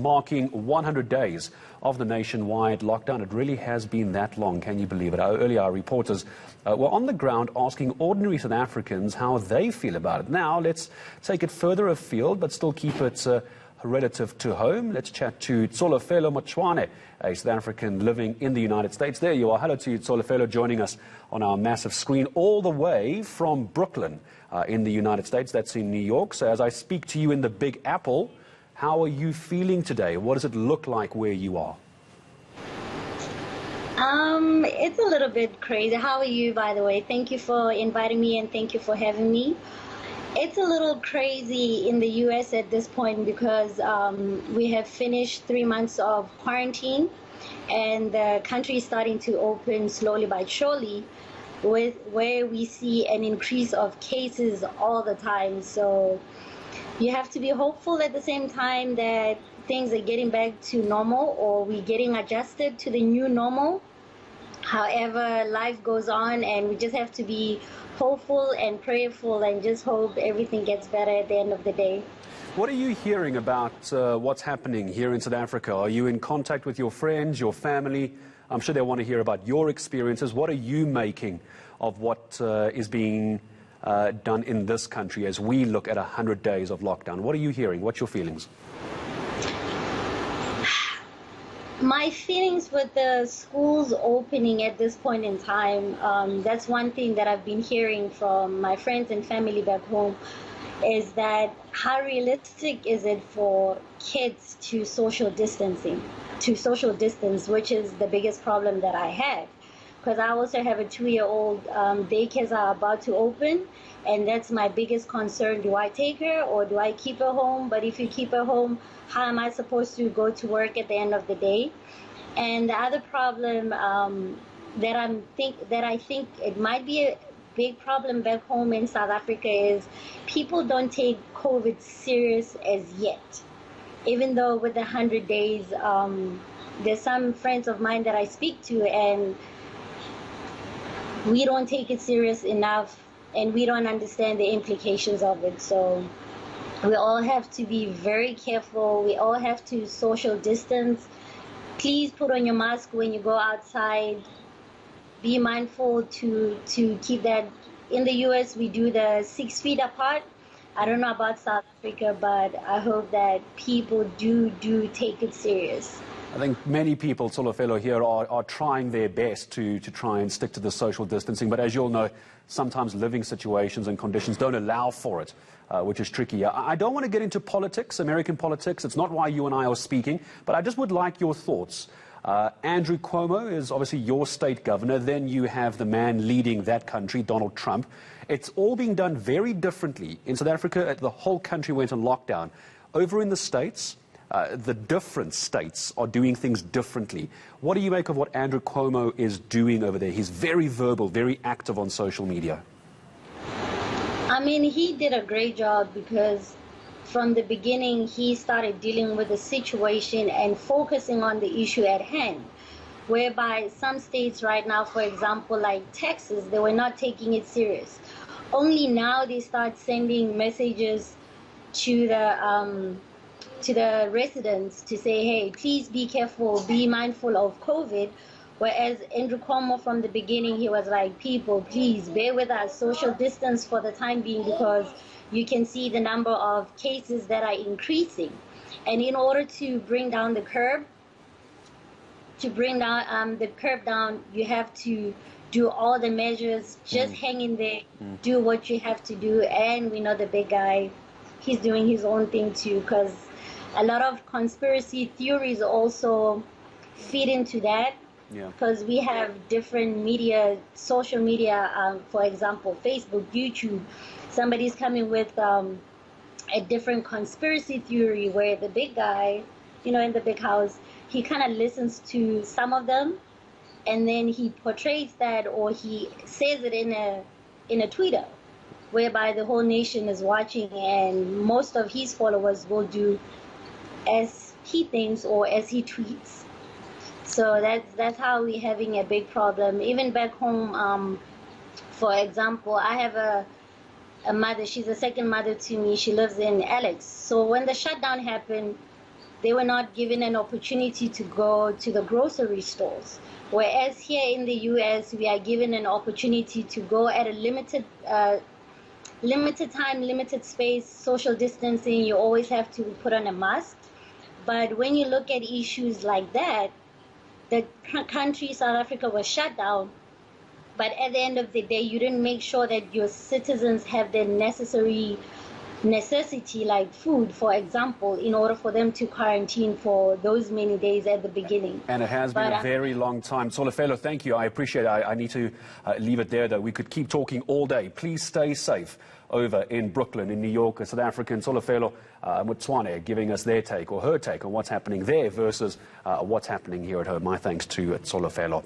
marking 100 days of the nationwide lockdown. It really has been that long, can you believe it? Earlier, our reporters were on the ground asking ordinary South Africans how they feel about it. Now, let's take it further afield, but still keep it relative to home. Let's chat to Tsholofelo Motshwane, a South African living in the United States. There you are. Hello to you, Tsholofelo, joining us on our massive screen all the way from Brooklyn in the United States. That's in New York. So as I speak to you in the Big Apple, how are you feeling today? What does it look like where you are? It's a little bit crazy. How are you, by the way? Thank you for inviting me and thank you for having me. It's a little crazy in the U.S. at this point because we have finished 3 months of quarantine and the country is starting to open slowly but surely, where we see an increase of cases all the time. So you have to be hopeful at the same time that things are getting back to normal, or we're getting adjusted to the new normal. However, life goes on and we just have to be hopeful and prayerful and just hope everything gets better at the end of the day. What are you hearing about what's happening here in South Africa? Are you in contact with your friends, your family? I'm sure they want to hear about your experiences. What are you making of what is being done in this country as we look at 100 days of lockdown? What are you hearing? What's your feelings? My feelings with the schools opening at this point in time, that's one thing that I've been hearing from my friends and family back home, is that how realistic is it for kids to social distance, which is the biggest problem that I have. Because I also have a 2-year-old, daycares are about to open, and that's my biggest concern. Do I take her or do I keep her home? But if you keep her home, how am I supposed to go to work at the end of the day? And the other problem that I think it might be a big problem back home in South Africa is people don't take COVID serious as yet. Even though with the 100 days, there's some friends of mine that I speak to and we don't take it serious enough and we don't understand the implications of it. So we all have to be very careful. We all have to social distance. Please put on your mask when you go outside. Be mindful to keep that. In the US, we do the 6 feet apart. I don't know about South Africa, but I hope that people do take it serious. I think many people, Tsholofelo, here are trying their best to try and stick to the social distancing. But as you'll know, sometimes living situations and conditions don't allow for it, which is tricky. I don't want to get into politics, American politics. It's not why you and I are speaking. But I just would like your thoughts. Andrew Cuomo is obviously your state governor. Then you have the man leading that country, Donald Trump. It's all being done very differently. In South Africa, the whole country went on lockdown. Over in the States, the different states are doing things differently. What do you make of what Andrew Cuomo is doing over there? He's very verbal, very active on social media. I mean, he did a great job because from the beginning, he started dealing with the situation and focusing on the issue at hand, whereby some states right now, for example, like Texas, they were not taking it serious. Only now they start sending messages to the residents to say, hey, please be careful, be mindful of COVID. Whereas Andrew Cuomo from the beginning, he was like, people, please bear with us, social distance for the time being, because you can see the number of cases that are increasing. And in order to bring down the curve, down, you have to do all the measures, just hang in there, do what you have to do. And we know the big guy, he's doing his own thing too, because a lot of conspiracy theories also feed into that. Because we have different media, social media, for example, Facebook, YouTube. Somebody's coming with a different conspiracy theory where the big guy, in the big house, he kind of listens to some of them and then he portrays that, or he says it in a Twitter, whereby the whole nation is watching and most of his followers will do as he thinks or as he tweets. So that's how we're having a big problem. Even back home, for example, I have a mother. She's a second mother to me. She lives in Alex. So when the shutdown happened, they were not given an opportunity to go to the grocery stores. Whereas here in the US, we are given an opportunity to go at a limited time, limited space, social distancing. You always have to put on a mask. But when you look at issues like that, the country, South Africa, was shut down. But at the end of the day, you didn't make sure that your citizens have the necessity, like food, for example, in order for them to quarantine for those many days at the beginning. And it has been a very long time. Tsholofelo, thank you. I appreciate it. I need to leave it there, though. We could keep talking all day. Please stay safe over in Brooklyn, in New York. A South African, Tsholofelo Motshwane, giving us their take or her take on what's happening there versus what's happening here at home. My thanks to Tsholofelo.